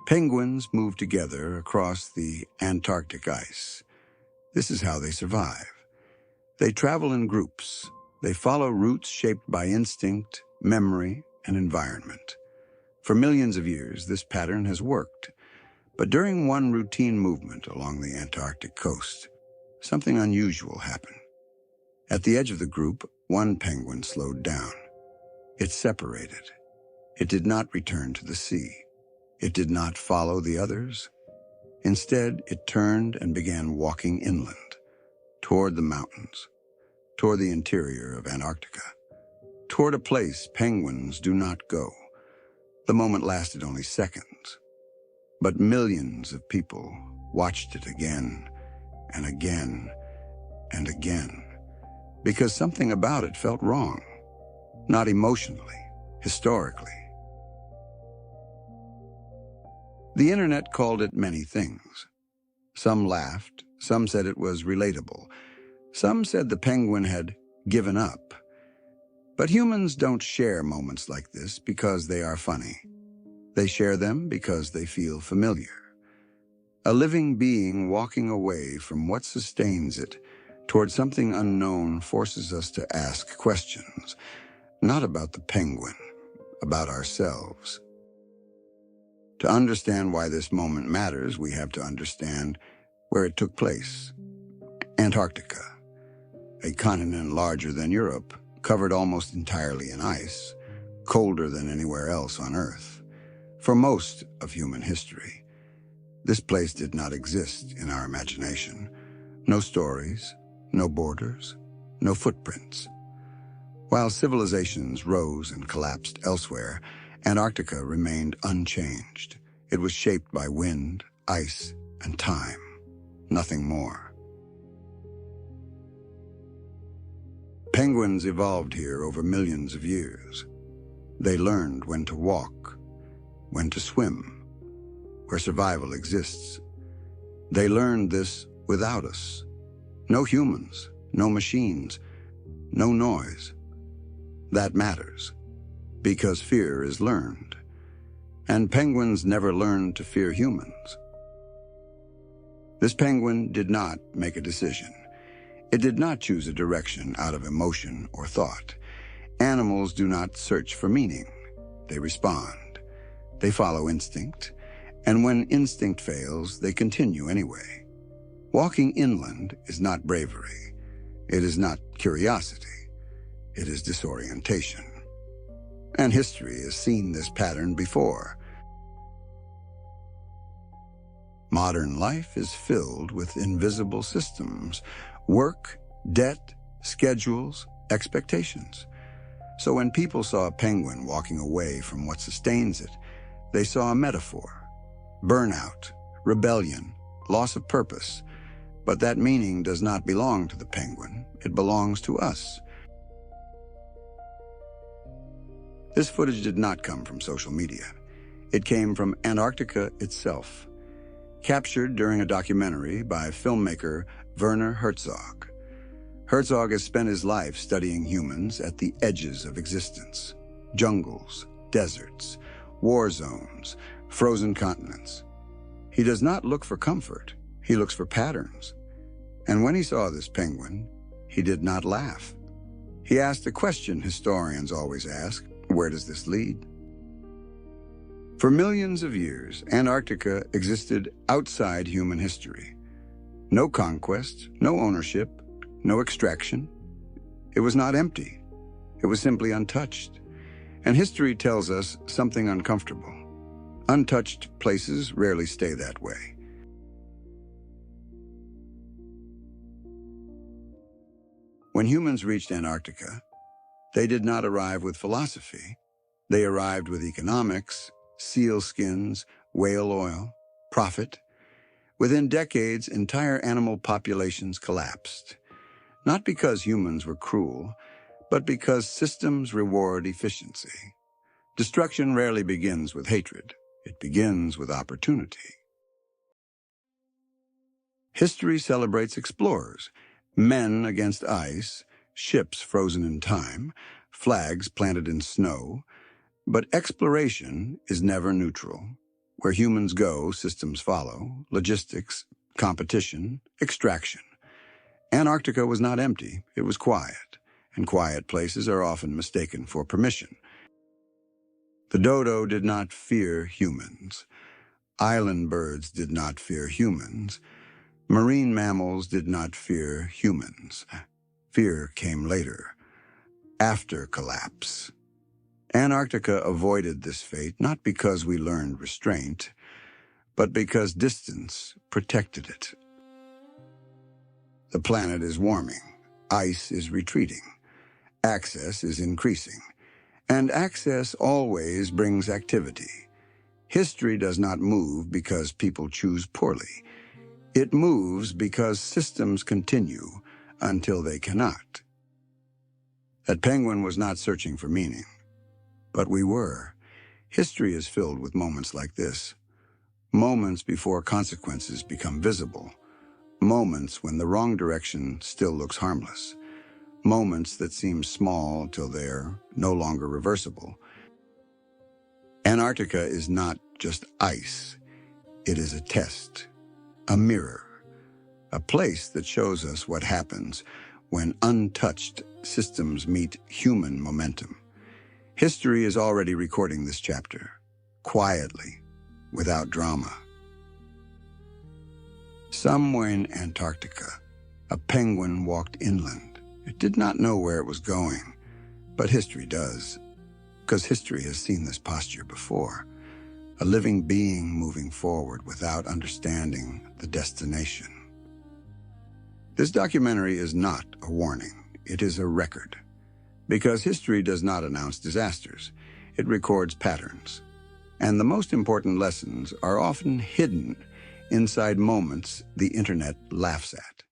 Penguins move together across the Antarctic ice. This is how they survive. They travel in groups. They follow routes shaped by instinct, memory, and environment. For millions of years, this pattern has worked. But during one routine movement along the Antarctic coast, something unusual happened. At the edge of the group, one penguin slowed down. It separated. It did not return to the sea. It did not follow the others. Instead, it turned and began walking inland, toward the mountains, toward the interior of Antarctica, toward a place penguins do not go. The moment lasted only seconds, but millions of people watched it again and again and again, because something about it felt wrong, not emotionally, historically. The internet called it many things. Some laughed, some said it was relatable, some said the penguin had given up. But humans don't share moments like this because they are funny. They share them because they feel familiar. A living being walking away from what sustains it toward something unknown forces us to ask questions, not about the penguin, about ourselves. To understand why this moment matters, we have to understand where it took place. Antarctica, a continent larger than Europe, covered almost entirely in ice, colder than anywhere else on Earth. For most of human history, this place did not exist in our imagination. No stories, no borders, no footprints. While civilizations rose and collapsed elsewhere, Antarctica remained unchanged. It was shaped by wind, ice, and time. Nothing more. Penguins evolved here over millions of years. They learned when to walk, when to swim, where survival exists. They learned this without us. No humans, no machines, no noise. That matters, because fear is learned. And penguins never learned to fear humans. This penguin did not make a decision. It did not choose a direction out of emotion or thought. Animals do not search for meaning. They respond. They follow instinct. And when instinct fails, they continue anyway. Walking inland is not bravery. It is not curiosity. It is disorientation. And history has seen this pattern before. Modern life is filled with invisible systems: work, debt, schedules, expectations. So when people saw a penguin walking away from what sustains it, they saw a metaphor: burnout, rebellion, loss of purpose. But that meaning does not belong to the penguin. It belongs to us. This footage did not come from social media. It came from Antarctica itself, captured during a documentary by filmmaker Werner Herzog. Herzog has spent his life studying humans at the edges of existence: jungles, deserts, war zones, frozen continents. He does not look for comfort. He looks for patterns. And when he saw this penguin, he did not laugh. He asked a question historians always ask: where does this lead? For millions of years, Antarctica existed outside human history. No conquest, no ownership, no extraction. It was not empty. It was simply untouched. And history tells us something uncomfortable. Untouched places rarely stay that way. When humans reached Antarctica, they did not arrive with philosophy. They arrived with economics, seal skins, whale oil, profit. Within decades, entire animal populations collapsed. Not because humans were cruel, but because systems reward efficiency. Destruction rarely begins with hatred. It begins with opportunity. History celebrates explorers: men against ice, ships frozen in time, flags planted in snow. But exploration is never neutral. Where humans go, systems follow. Logistics, competition, extraction. Antarctica was not empty, it was quiet, and quiet places are often mistaken for permission. The dodo did not fear humans. Island birds did not fear humans. Marine mammals did not fear humans. Fear came later, after collapse. Antarctica avoided this fate not because we learned restraint, but because distance protected it. The planet is warming, ice is retreating, access is increasing, and access always brings activity. History does not move because people choose poorly. It moves because systems continue until they cannot. That penguin was not searching for meaning, but we were. History is filled with moments like this. Moments before consequences become visible. Moments when the wrong direction still looks harmless. Moments that seem small till they're no longer reversible. Antarctica is not just ice. It is a test, a mirror, a place that shows us what happens when untouched systems meet human momentum. History is already recording this chapter, quietly, without drama. Somewhere in Antarctica, a penguin walked inland. It did not know where it was going, but history does, because history has seen this posture before. A living being moving forward without understanding the destination. This documentary is not a warning, it is a record. Because history does not announce disasters, it records patterns. And the most important lessons are often hidden inside moments the internet laughs at.